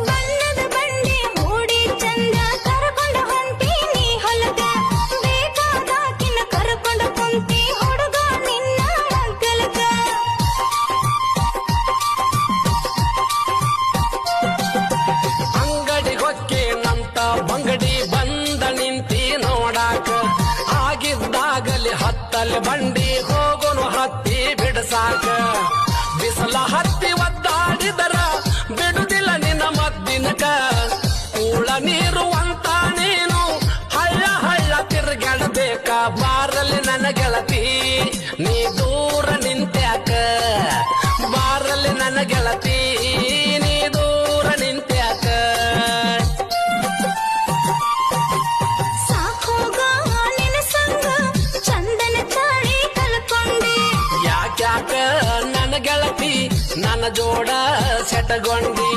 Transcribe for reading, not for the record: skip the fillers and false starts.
ಬಣ್ಣದ ಬಂಡಿ ಮೂಡಿ ಚಂದ ಕರ್ಕೊಂಡು ಹೊಂಟಿ ನೀ ಹೊಲದ ಬೇಕಾದಾಕಿನ ಕರ್ಕೊಂಡು ಕುಂತಿ ಹುಡುಗ ನಿನ್ನ ಮಗ್ಗಲಕ ಅಂಗಡಿ ಹೊಕ್ಕೇನಂತ ಬಂಗಡಿ ಬಂದ ನಿಂತಿ ನೋಡಾಕ ಆಗಿದ್ದಾಗಲಿ ಹತ್ತಲ್ಲಿ ಬಂಡಿ ಹೋಗೋನು ಹತ್ತಿ ಬಿಡಸಾಕ ಬಿಸಲ ಹತ್ತಿ ಒದ್ದಾಡಿದರ ಬಿಡುದಿಲ್ಲ ನಿನ್ನ ಮದ್ದಿನಕ ಕೂಳ ನೀರು ಅಂತ ನೀನು ಹಳ್ಳ ಹಳ್ಳ ತಿರ್ಗಾಡಬೇಕ ಬಾರಲ್ಲಿ ನನ್ನ ಗೆಳತಿ ನೀ ದೂರ ನಿಂತ್ಯಾಕ ಬಾರಲ್ಲಿ ನನ್ನ ಗೆಳತಿ ನೀ ದೂರ ನಿಂತ್ಯಾಕ ಸಾಕೋಗ ನಿನ್ನ ಸಂಗ ಚಂದನ ಚಾಳಿ ಕಲ್ಕೊಂಡೆ ಯಾಕ್ಯಾಕ ನನ್ನ ಗೆಳತಿ ನನ್ನ ಜೋಡ ಸೆಟಗೊಂಡಿ